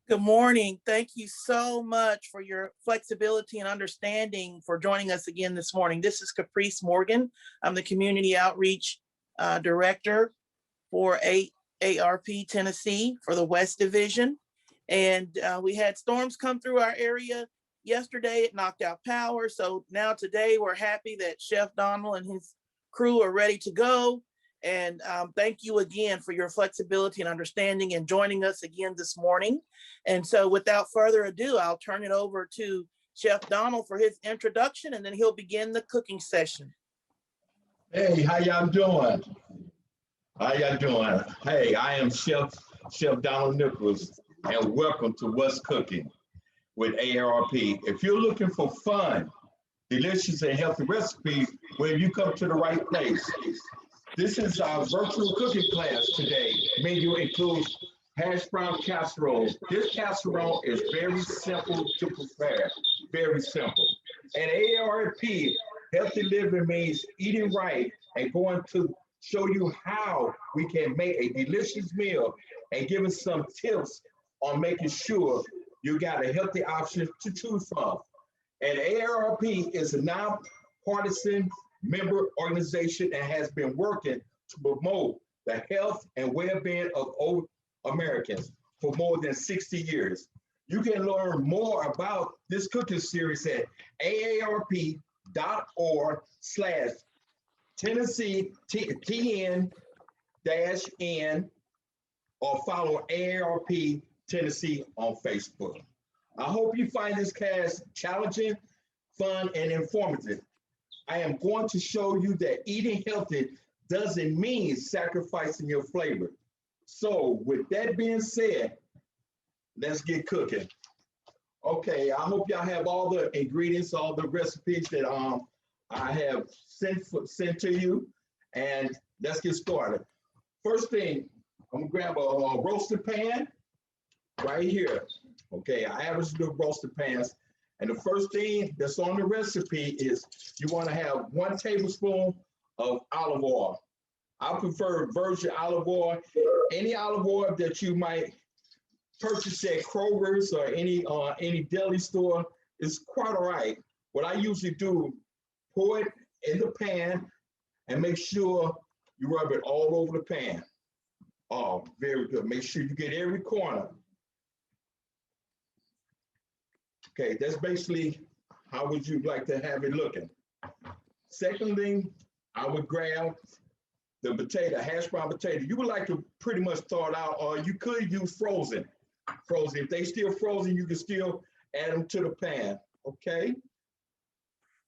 Good morning. Thank you so much for your flexibility and understanding for joining us again this morning. This is Caprice Morgan. I'm the Community Outreach Director for AARP Tennessee for the West Division. And we had storms come through our area yesterday. It knocked out power. So now today we're happy that Chef Donald and his crew are ready to go. And thank you again for your flexibility and understanding and joining us again this morning. And so without further ado, I'll turn it over to Chef Donald for his introduction, and then he'll begin the cooking session. Hey, how y'all doing? How y'all doing? Hey, I am Chef Donald Nichols, and welcome to What's Cooking with AARP. If you're looking for fun, delicious, and healthy recipes, well, you come to the right place. This is our virtual cooking class today. Menu includes hash brown casserole. This casserole is very simple to prepare, very simple. And AARP, healthy living means eating right and going to show you how we can make a delicious meal and give us some tips on making sure you got a healthy option to choose from. And AARP is a nonpartisan member organization and has been working to promote the health and well-being of old Americans for more than 60 years. You can learn more about this cooking series at aarp.org/Tennessee TN-N or follow AARP Tennessee on Facebook. I hope you find this class challenging, fun, and informative. I am going to show you that eating healthy doesn't mean sacrificing your flavor. So with that being said, let's get cooking. Okay, I hope y'all have all the ingredients, all the recipes that I have sent to you, and let's get started. First thing, I'm gonna grab a roasted pan right here. Okay, I average the roasted pans. And the first thing that's on the recipe is you want to have 1 tablespoon of olive oil. I prefer virgin olive oil. Any olive oil that you might purchase at Kroger's or any deli store is quite all right. What I usually do, pour it in the pan and make sure you rub it all over the pan. Oh, very good. Make sure you get every corner. Okay, that's basically how would you like to have it looking. Secondly, I would grab the potato, hash brown potato. You would like to pretty much thaw it out, or you could use frozen. If they still frozen, you can still add them to the pan, okay?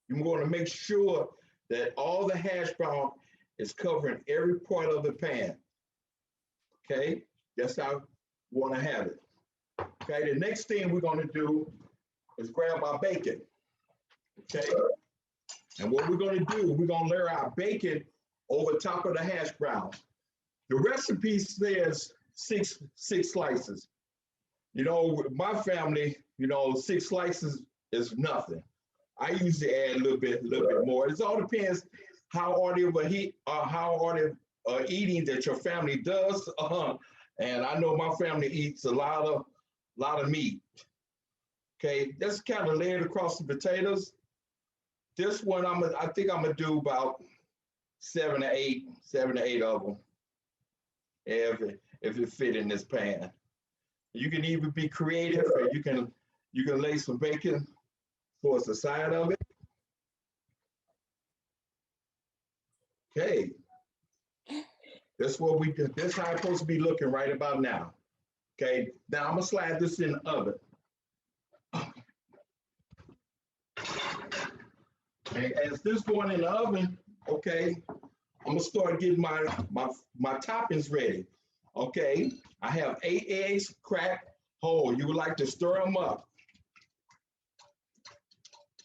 You want to make sure that all the hash brown is covering every part of the pan, okay? That's how you want to have it. Okay, the next thing we're going to do is grab our bacon, okay? And what we're gonna do, we're gonna layer our bacon over top of the hash brown. The recipe says six slices. You know, with my family, 6 slices is nothing. I usually add a little bit more. It all depends how order of eating that your family does. And I know my family eats a lot of meat. Okay, that's kind of layered across the potatoes. This one, I think I'm gonna do about 7 to 8 of them, if it fit in this pan. You can either be creative, or you can lay some bacon towards the side of it. Okay, that's what we do. That's how it's supposed to be looking right about now. Okay, now I'm gonna slide this in the oven. And as this going in the oven, okay, I'm gonna start getting my toppings ready. Okay, I have 8 eggs cracked whole. You would like to stir them up,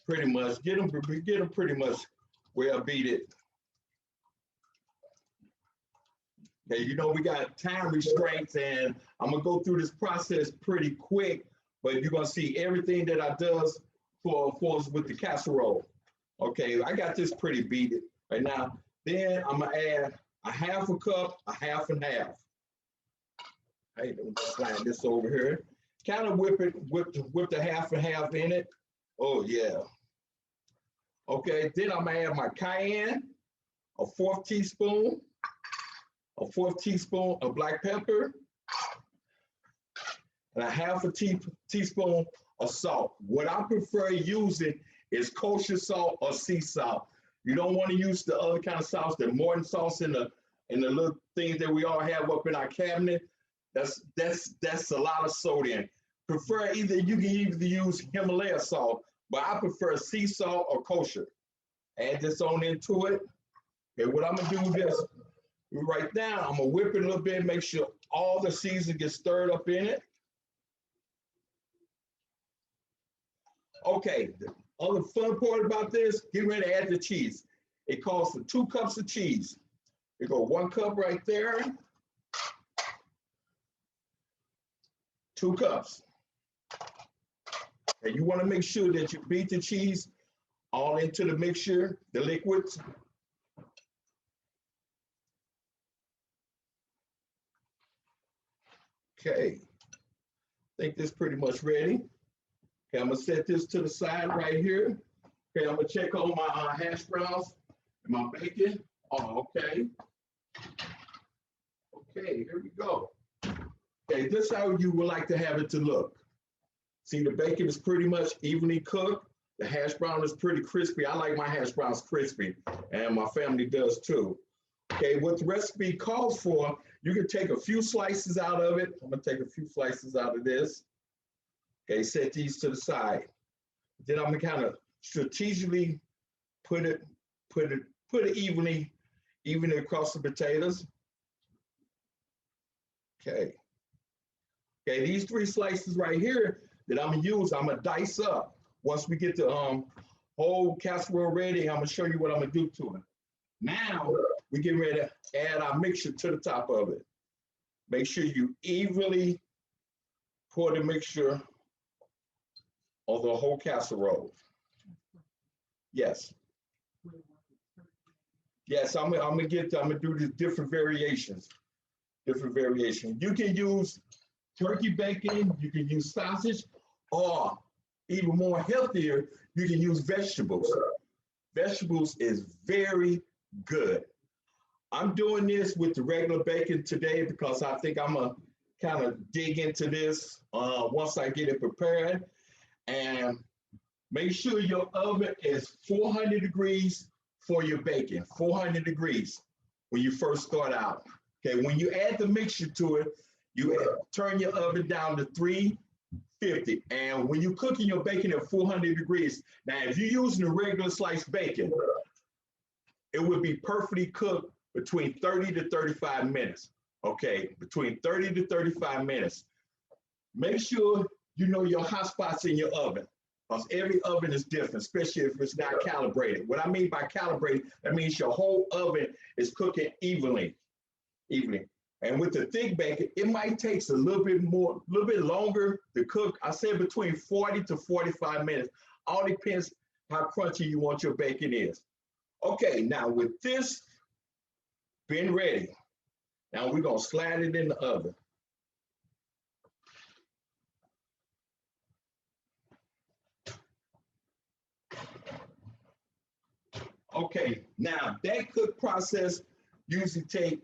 pretty much. Get them pretty much well beat. Okay, we got time restraints, and I'm gonna go through this process pretty quick, but you're gonna see everything that I does for us with the casserole. Okay, I got this pretty beat right now. Then I'm gonna add a ½ cup, a half and half. Hey, let me slide this over here. kind of whip it, whip the half and half in it. Oh yeah. Okay, then I'm gonna add my cayenne, a fourth teaspoon of black pepper, and a half a teaspoon of salt. What I prefer using is kosher salt or sea salt. You don't want to use the other kind of sauce, the Morton sauce in the little things that we all have up in our cabinet. That's a lot of sodium. Prefer you can either use Himalaya salt, but I prefer sea salt or kosher. Add this on into it. Okay, what I'm gonna do is right now, I'm gonna whip it a little bit, make sure all the seasoning gets stirred up in it. Okay, the other fun part about this, get ready to add the cheese. It calls for 2 cups of cheese. You go 1 cup right there, 2 cups. And you want to make sure that you beat the cheese all into the mixture, the liquids. Okay, I think this is pretty much ready. Okay, I'm gonna set this to the side right here. Okay, I'm gonna check on my hash browns and my bacon. Oh, okay. Okay, here we go. Okay, this is how you would like to have it to look. See, the bacon is pretty much evenly cooked. The hash brown is pretty crispy. I like my hash browns crispy, and my family does too. Okay, what the recipe calls for, you can take a few slices out of it. I'm gonna take a few slices out of this. Okay, set these to the side. Then I'm gonna kind of strategically put it evenly across the potatoes. Okay. Okay, these 3 slices right here that I'm gonna use, I'm gonna dice up. Once we get the whole casserole ready, I'm gonna show you what I'm gonna do to it. Now, we get ready to add our mixture to the top of it. Make sure you evenly pour the mixture of the whole casserole. Yes. Yes, I'm gonna do the different variations. You can use turkey bacon, you can use sausage, or even more healthier, you can use vegetables. Vegetables is very good. I'm doing this with the regular bacon today because I think I'm gonna kind of dig into this once I get it prepared. And make sure your oven is 400 degrees for your bacon, 400 degrees when you first start out. Okay, when you add the mixture to it, you turn your oven down to 350. And when you're cooking your bacon at 400 degrees, now if you're using a regular sliced bacon, it would be perfectly cooked between 30 to 35 minutes. Okay, between 30 to 35 minutes. Make sure you know your hot spots in your oven, because every oven is different, especially if it's not calibrated. What I mean by calibrated, that means your whole oven is cooking evenly. And with the thick bacon, it might take a little bit longer to cook. I said between 40 to 45 minutes. All depends how crunchy you want your bacon is. Okay, now with this being ready, now we're gonna slide it in the oven. Okay, now that cook process usually take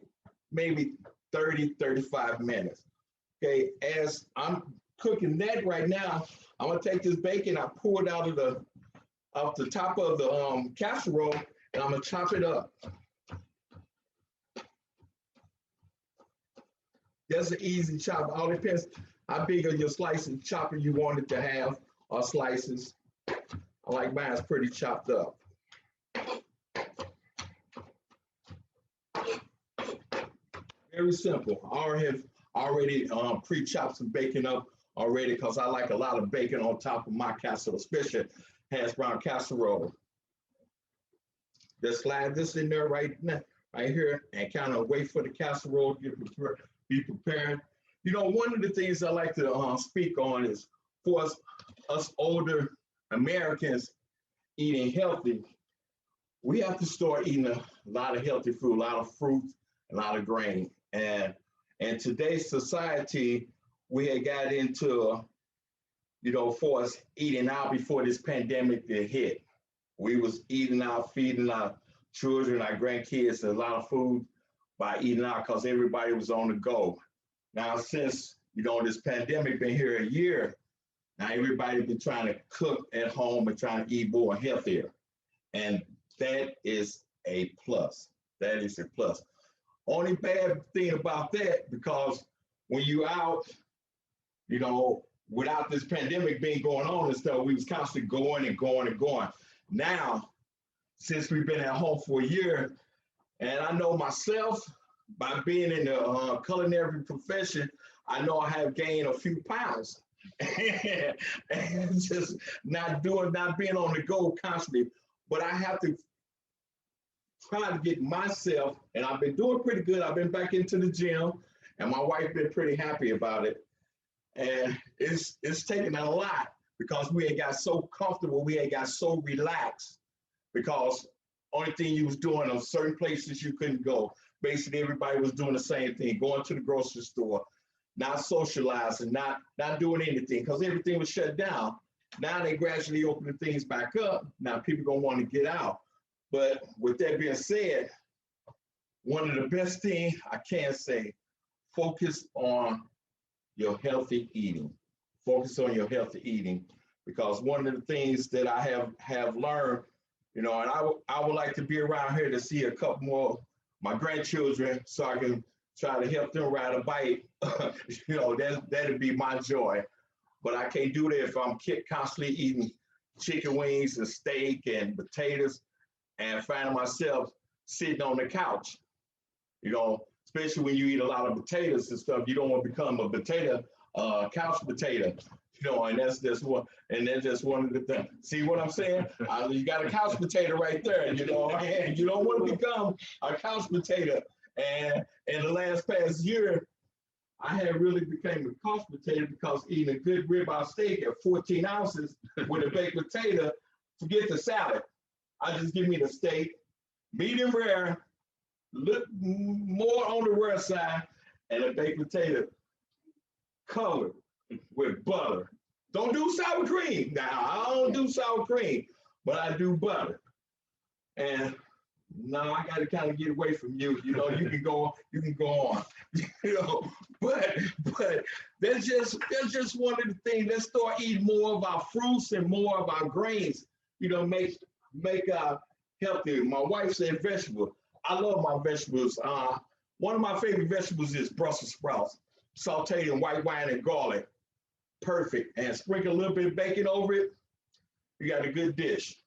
maybe 30, 35 minutes. Okay, as I'm cooking that right now, I'm gonna take this bacon, I pour it out of the top of the casserole, and I'm gonna chop it up. That's an easy chop. All depends how big of your slicing chopper you want it to have, or slices. I like mine's pretty chopped up. Very simple. I have already pre-chopped some bacon up already because I like a lot of bacon on top of my casserole, especially hash brown casserole. Just slide this in there right here, and kind of wait for the casserole to be prepared. You know, one of the things I like to speak on is for us older Americans eating healthy, we have to start eating a lot of healthy food, a lot of fruit, a lot of grain. And in today's society, we had got into for us eating out before this pandemic hit. We was eating out, feeding our children, our grandkids a lot of food by eating out because everybody was on the go. Now, since, this pandemic been here a year, now everybody been trying to cook at home and trying to eat more healthier. And that is a plus. That is a plus. Only bad thing about that, because when you out, without this pandemic being going on and stuff, we was constantly going and going and going. Now, since we've been at home for a year, and I know myself, by being in the culinary profession, I know I have gained a few pounds. And just not being on the go constantly. But I have to try to get myself, and I've been doing pretty good. I've been back into the gym, and my wife been pretty happy about it. And it's taken a lot because we ain't got so comfortable, we ain't got so relaxed, because only thing you was doing on certain places you couldn't go. Basically, everybody was doing the same thing, going to the grocery store, not socializing, not doing anything, because everything was shut down. Now they gradually opening things back up. Now people gonna want to get out. But with that being said, one of the best things I can say, focus on your healthy eating. Focus on your healthy eating, because one of the things that I have learned, and I would like to be around here to see a couple more my grandchildren, so I can try to help them ride a bike. That'd be my joy. But I can't do that if I'm constantly eating chicken wings and steak and potatoes and finding myself sitting on the couch. Especially when you eat a lot of potatoes and stuff, you don't want to become a couch potato. And that's just one of the things. See what I'm saying? You got a couch potato right there, and you don't want to become a couch potato. And in the past year, I had really became a couch potato, because eating a good ribeye steak at 14 ounces with a baked potato, forget the salad. I just give me the steak, medium rare, look more on the rare side, and a baked potato covered with butter. Don't do sour cream. Now, I don't do sour cream, but I do butter. And no, I got to kind of get away from you. You can go on. But that's just one of the things. Let's start eating more of our fruits and more of our grains. Make healthy. My wife said vegetable. I love my vegetables. One of my favorite vegetables is Brussels sprouts, sauteed in white wine and garlic. Perfect. And sprinkle a little bit of bacon over it. You got a good dish.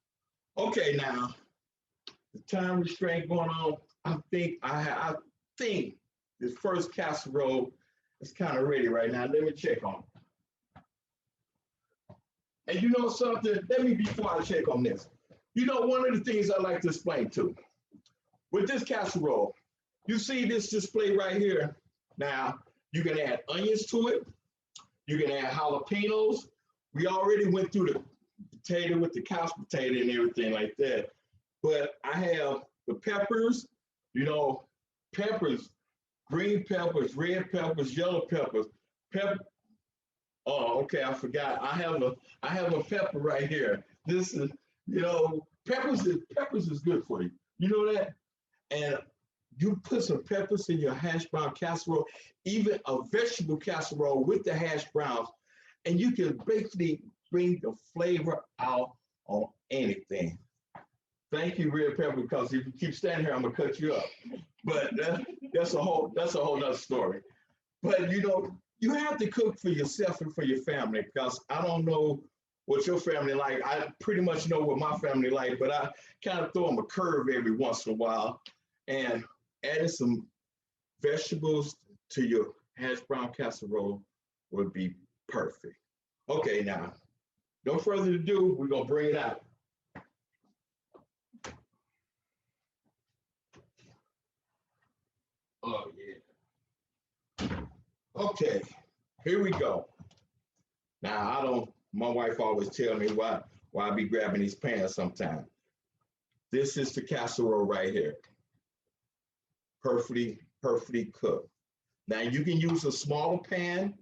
Okay, now the time restraint going on. I think this first casserole is kind of ready right now. Let me check on it. And you know something? Before I check on this. One of the things I like to explain too. With this casserole, you see this display right here. Now, you can add onions to it. You can add jalapenos. We already went through the potato with the couch potato and everything like that. But I have the peppers, peppers, green peppers, red peppers, yellow peppers. Oh, okay, I forgot. I have a pepper right here. This is, peppers is good for you. You know that? And you put some peppers in your hash brown casserole, even a vegetable casserole with the hash browns, and you can basically bring the flavor out on anything. Thank you, red pepper, because if you keep standing here, I'm gonna cut you up. But that's a whole nother story. But you have to cook for yourself and for your family, because I don't know what your family like. I pretty much know what my family like, but I kind of throw them a curve every once in a while. And adding some vegetables to your hash brown casserole would be perfect. Okay, now, no further ado, we're gonna bring it out. Oh yeah. Okay, here we go. Now my wife always tell me why I be grabbing these pans sometimes. This is the casserole right here. Perfectly cooked. Now you can use a smaller pans.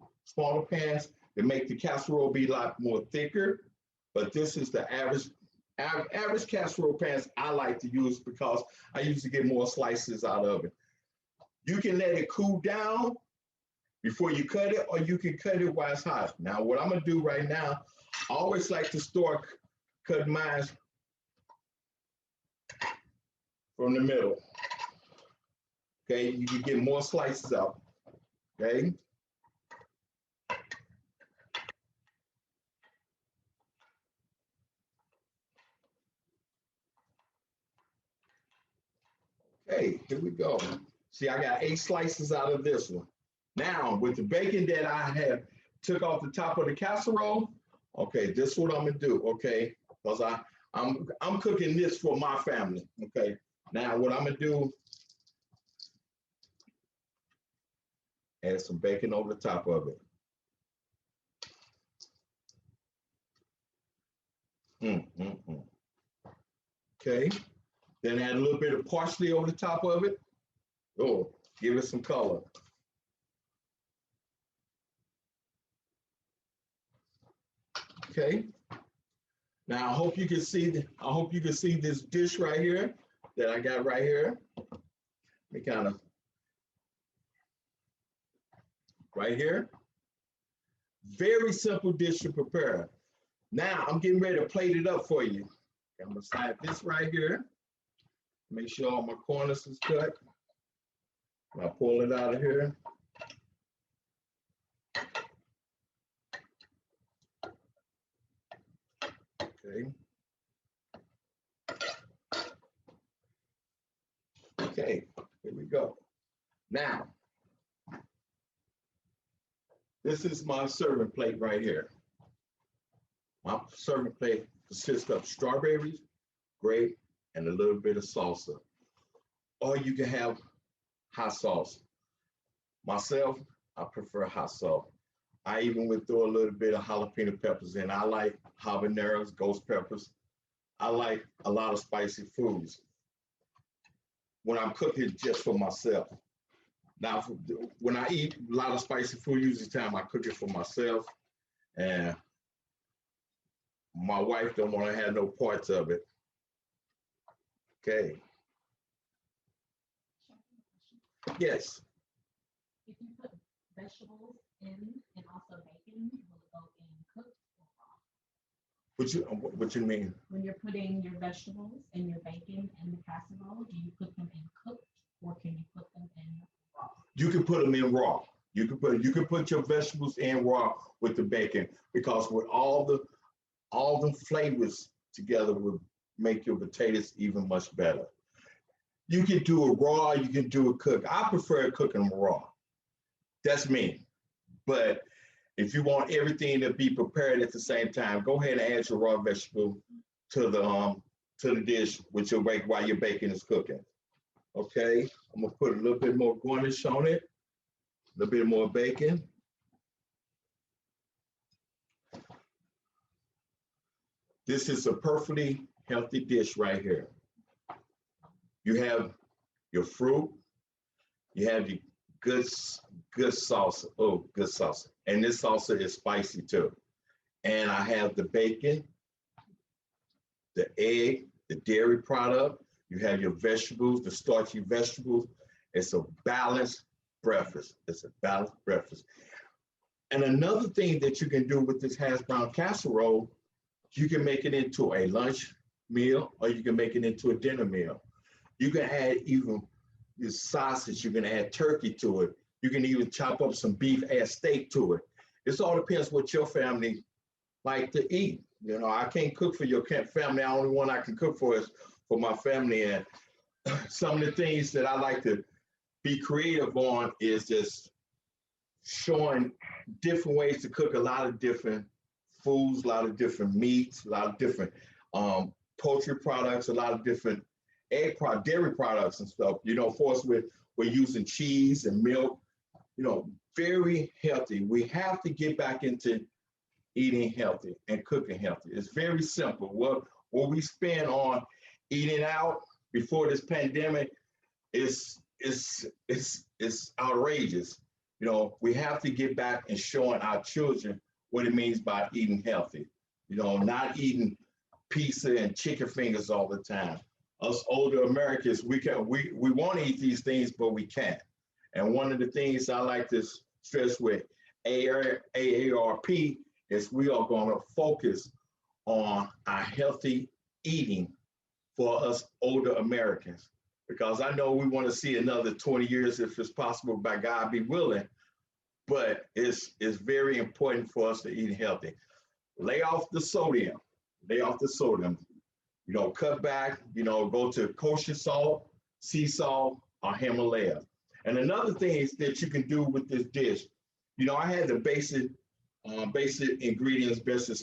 to make the casserole be a lot more thicker, but this is the average casserole pans I like to use because I usually get more slices out of it. You can let it cool down before you cut it, or you can cut it while it's hot. Now, what I'm gonna do right now, I always like to start cut mine from the middle. Okay, you can get more slices out. Okay. Okay, here we go. See, I got 8 slices out of this one. Now, with the bacon that I have took off the top of the casserole, okay, this is what I'm gonna do, okay? Because I'm cooking this for my family, okay? Now, what I'm gonna do, add some bacon over the top of it. Okay, then add a little bit of parsley over the top of it. Oh, give it some color. Okay. Now I hope you can see this dish right here that I got right here. Let me kind of right here. Very simple dish to prepare. Now I'm getting ready to plate it up for you. I'm gonna slide this right here. Make sure all my corners is cut. I'll pull it out of here. Okay. Okay, here we go. Now, this is my serving plate right here. My serving plate consists of strawberries, grape, and a little bit of salsa. Or you can have hot sauce. Myself, I prefer hot sauce. I even would throw a little bit of jalapeno peppers in. I like habaneros, ghost peppers. I like a lot of spicy foods when I'm cooking just for myself. Now, when I eat a lot of spicy food, usually time I cook it for myself, and my wife don't want to have no parts of it. Okay. Yes. If you put vegetables in and also bacon, will it go in cooked or raw? What you mean? When you're putting your vegetables and your bacon in the casserole, do you put them in cooked or can you put them in raw? You can put them in raw. You can put your vegetables in raw with the bacon because with all the flavors together will make your potatoes even much better. You can do it raw, you can do it cooked. I prefer cooking them raw. That's me. But if you want everything to be prepared at the same time, go ahead and add your raw vegetable to the dish with your bacon while your bacon is cooking. Okay, I'm gonna put a little bit more garnish on it, a little bit more bacon. This is a perfectly healthy dish right here. You have your fruit, you have your good salsa. Oh, good salsa. And this salsa is spicy too. And I have the bacon, the egg, the dairy product. You have your vegetables, the starchy vegetables. It's a balanced breakfast. It's a balanced breakfast. And another thing that you can do with this hash brown casserole, you can make it into a lunch meal or you can make it into a dinner meal. You can add even your sausage, you can add turkey to it. You can even chop up some beef, add steak to it. This all depends what your family like to eat. You know, I can't cook for your family. The only one I can cook for is for my family. And some of the things that I like to be creative on is just showing different ways to cook a lot of different foods, a lot of different meats, a lot of different poultry products, a lot of different dairy products and stuff. You know, for us, we're using cheese and milk, you know, very healthy. We have to get back into eating healthy and cooking healthy. It's very simple. What we spend on eating out before this pandemic is outrageous. You know, we have to get back and showing our children what it means by eating healthy. You know, not eating pizza and chicken fingers all the time. Us older Americans, we want to eat these things, but we can't. And one of the things I like to stress with AARP is we are going to focus on our healthy eating for us older Americans, because I know we want to see another 20 years if it's possible, by God be willing, but it's very important for us to eat healthy. Lay off the sodium, you know, cut back, you know, go to kosher salt, sea salt, or Himalaya. And another thing is that you can do with this dish, you know, I had the basic ingredients, basic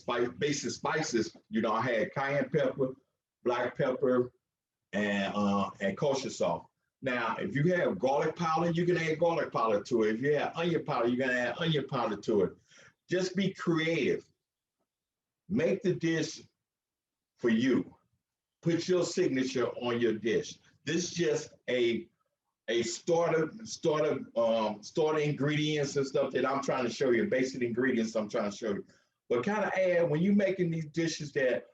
spices. You know, I had cayenne pepper, black pepper, and kosher salt. Now, if you have garlic powder, you can add garlic powder to it. If you have onion powder, you can add onion powder to it. Just be creative. Make the dish for you. Put your signature on your dish. This is just a starter ingredients and stuff that I'm trying to show you, basic ingredients I'm trying to show you. But kind of add, when you're making these dishes that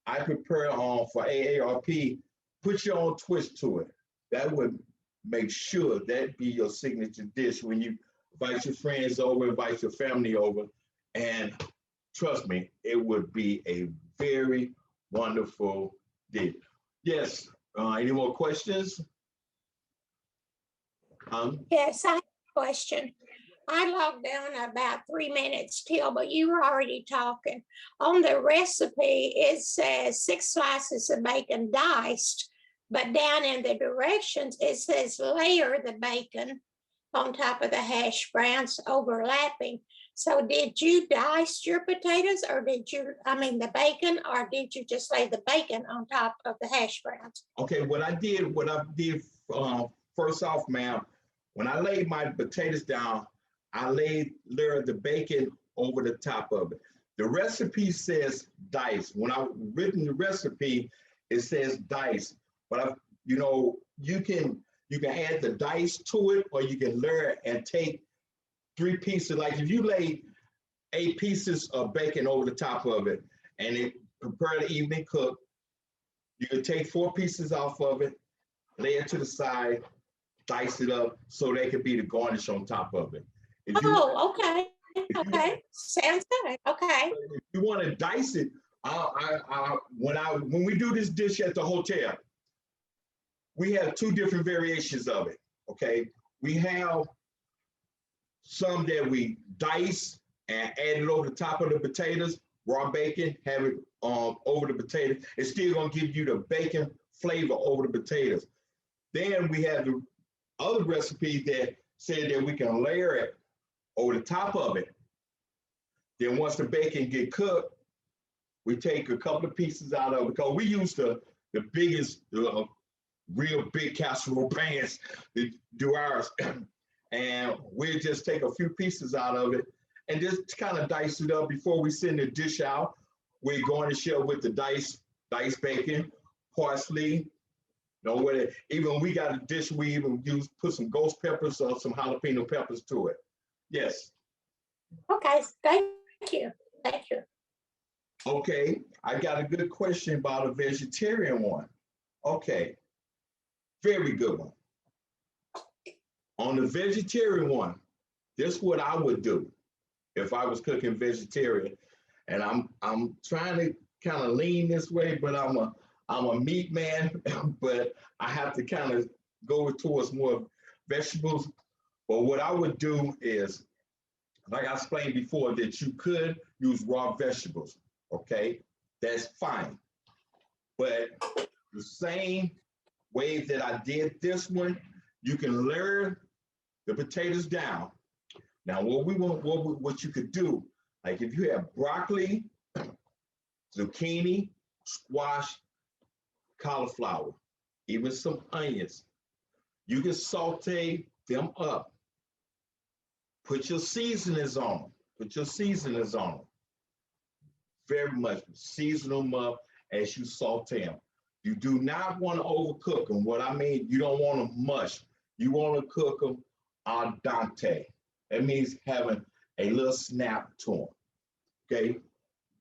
I prepare for AARP, put your own twist to it. That would make sure that be your signature dish when you invite your friends over, invite your family over, and trust me, it would be a very wonderful dish. Yes, any more questions? Yes, I have a question. I logged down about 3 minutes till, but you were already talking. On the recipe, it says 6 slices of bacon diced, but down in the directions, it says layer the bacon on top of the hash browns overlapping. So did you dice your potatoes, or the bacon, or did you just lay the bacon on top of the hash browns? Okay, what I did first off, ma'am, when I laid my potatoes down, I layered the bacon over the top of it. The recipe says dice. When I written the recipe, it says dice. But you can add the dice to it, or you can layer it and take 3 pieces. Like if you lay 8 pieces of bacon over the top of it and it prepare the evening cook, you can take 4 pieces off of it, lay it to the side, dice it up so they could be the garnish on top of it. Okay. Sounds good. Okay. If you want to dice it, when we do this dish at the hotel, we have 2 different variations of it. Okay, we have some that we dice and add it over the top of the potatoes, raw bacon, have it over the potatoes. It's still gonna give you the bacon flavor over the potatoes. Then we have the other recipe that said that we can layer it over the top of it. Then once the bacon get cooked, we take a couple of pieces out of it, because we use the biggest, real big casserole pans to do ours. And we'll just take a few pieces out of it and just kind of dice it up before we send the dish out. We're going to share with the diced bacon, parsley. Even we got a dish we even put some ghost peppers or some jalapeno peppers to it. Yes. Okay, thank you. Okay, I got a good question about a vegetarian one. Okay, very good one. On the vegetarian one, this is what I would do if I was cooking vegetarian. And I'm trying to kind of lean this way, but I'm a meat man, but I have to kind of go towards more vegetables. But what I would do is, like I explained before, that you could use raw vegetables, okay? That's fine. But the same way that I did this one, you can layer the potatoes down. Now, what you could do, like if you have broccoli, zucchini, squash, cauliflower, even some onions, you can saute them up. Put your seasonings on them. Very much season them up as you saute them. You do not want to overcook them. What I mean, you don't want them mush. You want to cook them al dente. That means having a little snap to them. Okay.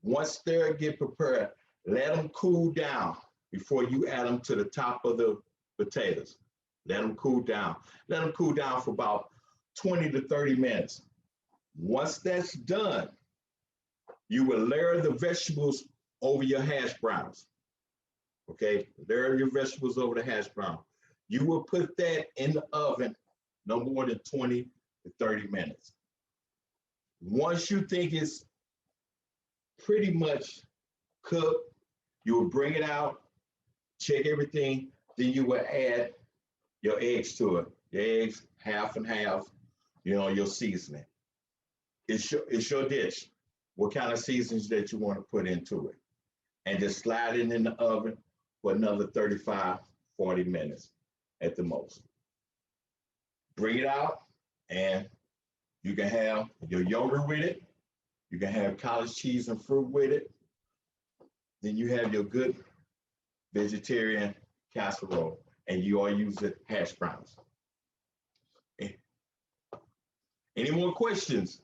Once they get prepared, let them cool down before you add them to the top of the potatoes. Let them cool down. Let them cool down for about 20 to 30 minutes. Once that's done, you will layer the vegetables over your hash browns. Okay, layer your vegetables over the hash brown. You will put that in the oven no more than 20 to 30 minutes. Once you think it's pretty much cooked, you will bring it out, check everything, then you will add your eggs to it. Your eggs, half and half, your seasoning. It's your dish. What kind of seasons that you want to put into it. And just slide it in the oven for another 35, 40 minutes at the most. Bring it out, and you can have your yogurt with it. You can have cottage cheese and fruit with it. Then you have your good vegetarian casserole, and you all use it hash browns. Any more questions?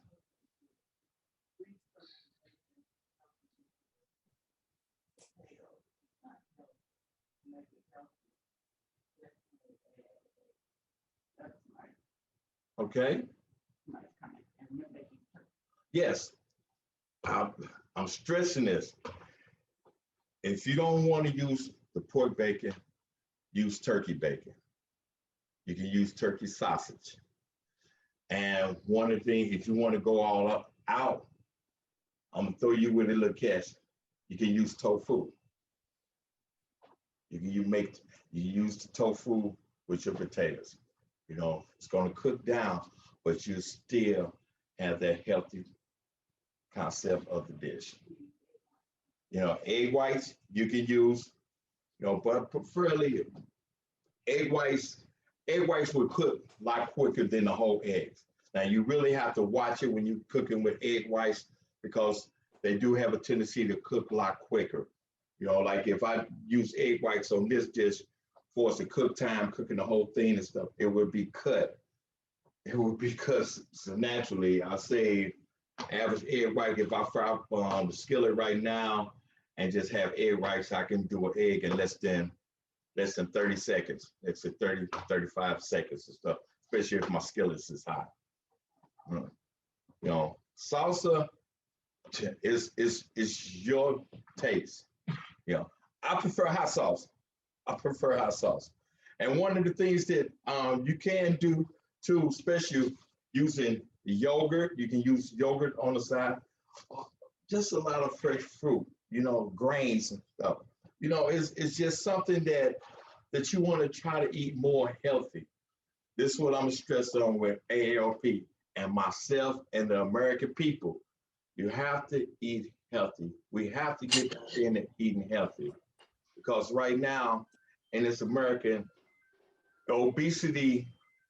Okay. Yes, I'm stressing this. If you don't want to use the pork bacon, use turkey bacon. You can use turkey sausage. And one of the things, if you want to go all out, I'm gonna throw you with a little catch. You can use tofu. You use the tofu with your potatoes. It's gonna cook down, but you still have that healthy concept of the dish. Egg whites you can use, but preferably egg whites will cook a lot quicker than the whole eggs. Now you really have to watch it when you're cooking with egg whites because they do have a tendency to cook a lot quicker. Like if I use egg whites on this dish, for us to cook time, cooking the whole thing and stuff, it would be cut. It would be cut so naturally. I say average egg white, if I fry up the skillet right now and just have egg whites, I can do an egg in less than 30 seconds. It's 30, 35 seconds and stuff, especially if my skillet is hot. Salsa is your taste. I prefer hot sauce. And one of the things that you can do too, especially using yogurt, you can use yogurt on the side. Just a lot of fresh fruit, grains and stuff. It's just something that you want to try to eat more healthy. This is what I'm stressed on with AARP and myself and the American people. You have to eat healthy. We have to get in eating healthy because right now in this American, obesity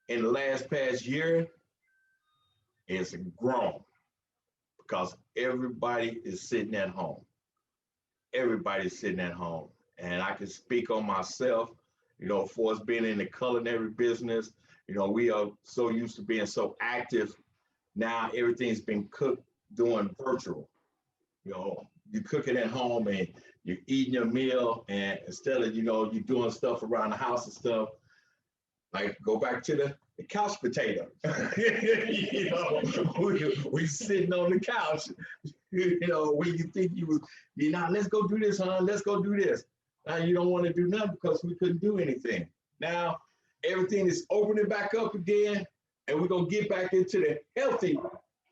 in the past year is grown because everybody is sitting at home. Everybody's sitting at home. And I can speak on myself, for us being in the culinary business, we are so used to being so active. Now everything's been cooked doing virtual. You cook it at home and you're eating your meal, and instead of, you're doing stuff around the house and stuff, like go back to the couch potato. We sitting on the couch, when you think let's go do this, hon, let's go do this. Now you don't want to do nothing because we couldn't do anything. Now everything is opening back up again, and we're going to get back into the healthy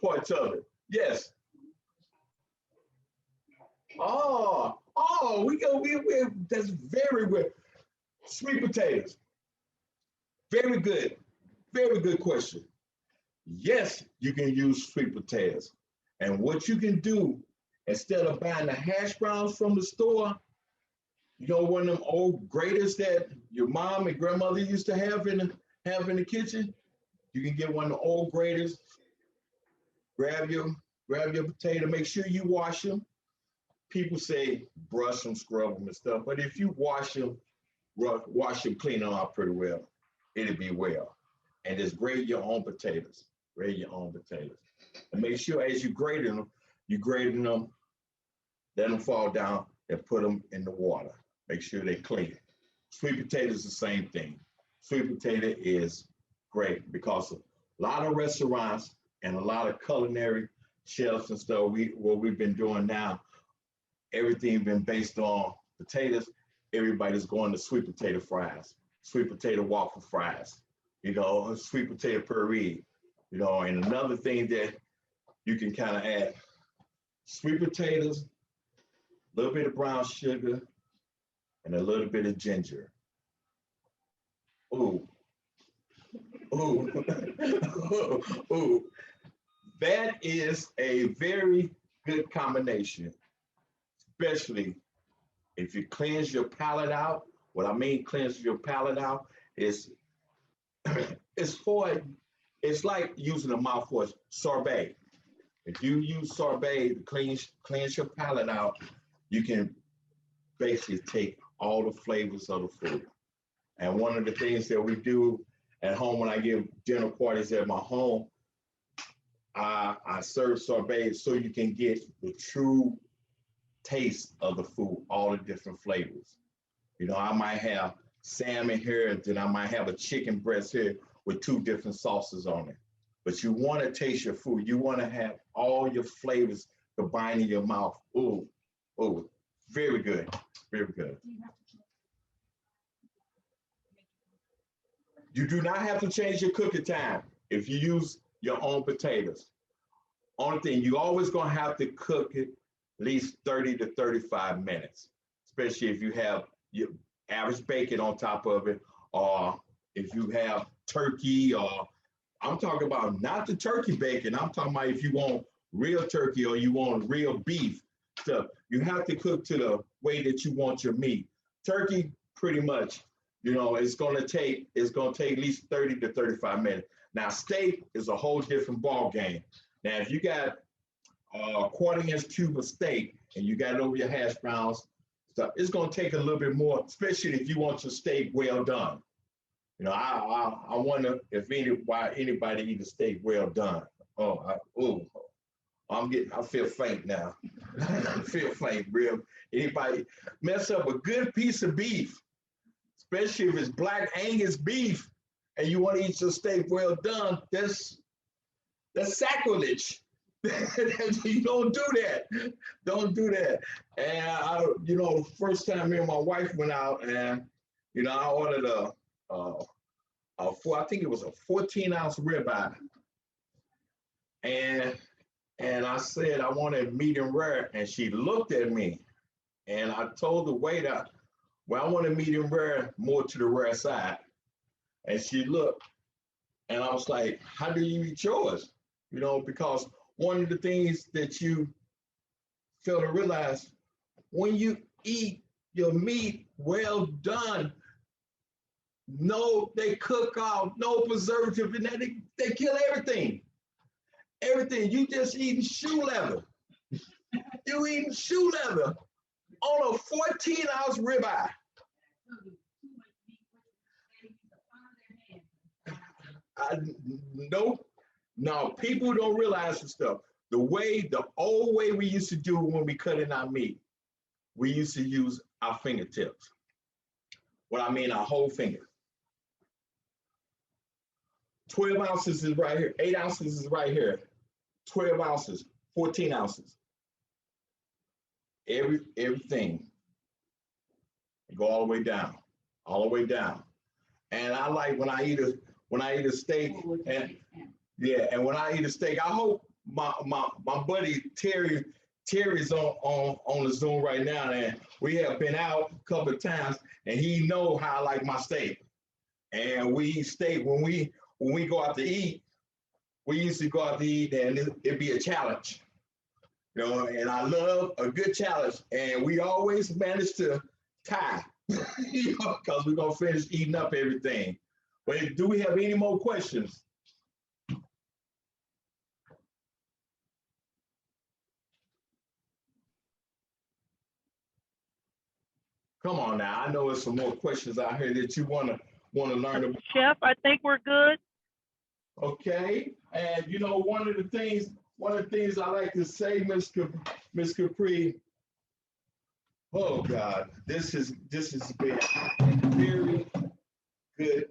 parts of it. Yes. That's very good. Sweet potatoes. Very good question. Yes, you can use sweet potatoes. And what you can do, instead of buying the hash browns from the store, one of them old graters that your mom and grandmother used to have in the kitchen, you can get one of the old graters, grab your potato, make sure you wash them. People say brush them, scrub them and stuff, but if you wash them, clean them out pretty well, it'll be well. And just grate your own potatoes. And make sure as you grate them, you grating them, let them fall down, and put them in the water. Make sure they're clean. Sweet potato is the same thing. Sweet potato is great because a lot of restaurants and a lot of culinary chefs and stuff, what we've been doing now, everything been based on potatoes. Everybody's going to sweet potato fries, sweet potato waffle fries, sweet potato puree, and another thing that you can kind of add, sweet potatoes, a little bit of brown sugar, and a little bit of ginger. Ooh, ooh, ooh. That is a very good combination, especially if you cleanse your palate out. What I mean cleanse your palate out is it's like using a mouthwash sorbet. If you use sorbet to cleanse your palate out, you can basically take all the flavors of the food. And one of the things that we do at home when I give dinner parties at my home, I serve sorbet so you can get the true taste of the food, all the different flavors. I might have salmon here, then I might have a chicken breast here with 2 different sauces on it. But you want to taste your food. You want to have all your flavors combined in your mouth. Ooh, ooh, very good, very good. You do not have to change your cooking time if you use your own potatoes. Only thing, you always gonna have to cook it at least 30 to 35 minutes, especially if you have your average bacon on top of it, or if you have turkey, or I'm talking about not the turkey bacon, I'm talking about if you want real turkey or you want real beef stuff, you have to cook to the way that you want your meat. Turkey, pretty much, it's gonna take at least 30 to 35 minutes. Now, steak is a whole different ball game. Now, if you got a quarter-inch cube of steak and you got it over your hash browns, stuff, it's gonna take a little bit more, especially if you want your steak well done. I wonder if why anybody eat a steak well done. I feel faint now. I feel faint, real. Anybody mess up a good piece of beef, especially if it's Black Angus beef, and you want to eat your steak well done, that's sacrilege. You don't do that. Don't do that. And the first time me and my wife went out, and I ordered I think it was a 14-ounce ribeye, and I said I wanted medium rare, and she looked at me, and I told the waiter, well, I wanted medium rare, more to the rare side, and she looked, and I was like, how do you eat yours? Because one of the things that you fail to realize, when you eat your meat well done, they cook out, no preservative, and they kill everything. Everything. You just eating shoe leather. You eating shoe leather on a 14-ounce ribeye. Nope. No, people don't realize the stuff. The old way we used to do when we cut in our meat, we used to use our fingertips. What I mean, our whole finger. 12 ounces is right here. 8 ounces is right here. 12 ounces, 14 ounces. Everything. Go all the way down, all the way down. And I like when I eat a steak, and when I eat a steak, I hope my buddy Terry's on the Zoom right now, and we have been out a couple of times, and he know how I like my steak. And we eat steak when we go out to eat. We used to go out to eat, and it'd be a challenge, and I love a good challenge, and we always manage to tie, because we're gonna finish eating up everything. But do we have any more questions? Come on now, I know there's some more questions out here that you wanna learn about. Chef, I think we're good. Okay, and one of the things one of the things I like to say, Miss Capri, oh God, this has been a very good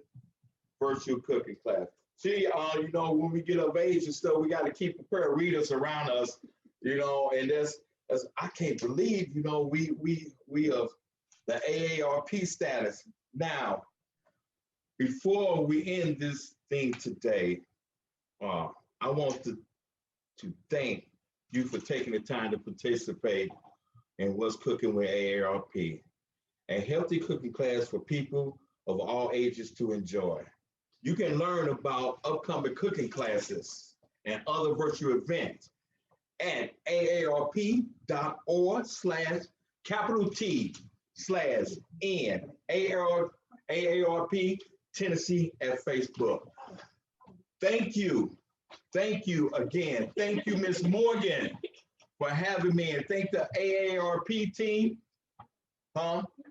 virtual cooking class. See, you know, when we get of age and stuff, we got to keep a pair of readers around us, you know, and that's I can't believe, you know, we have the AARP status. Now, before we end this thing today, I want to thank you for taking the time to participate in What's Cooking with AARP, a healthy cooking class for people of all ages to enjoy. You can learn about upcoming cooking classes and other virtual events at aarp.org/T/N AARP Tennessee at Facebook. Thank you again. Thank you, Ms. Morgan, for having me, and thank the AARP team.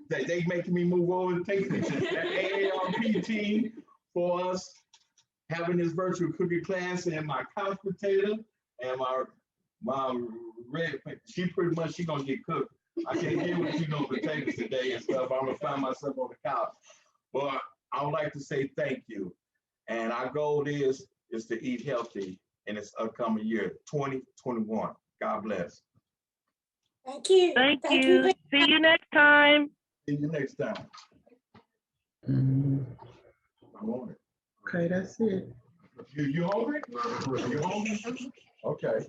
They making me move over and take the AARP team for us having this virtual cooking class, and my couch potato and my red. She pretty much gonna get cooked. I can't deal with no potatoes today and stuff. I'm gonna find myself on the couch. But I would like to say thank you, and our goal is to eat healthy in this upcoming year, 2021. God bless. Thank you. Thank you. See you next time. See you next time. I want it. Okay, that's it. You hungry? You hungry? Okay.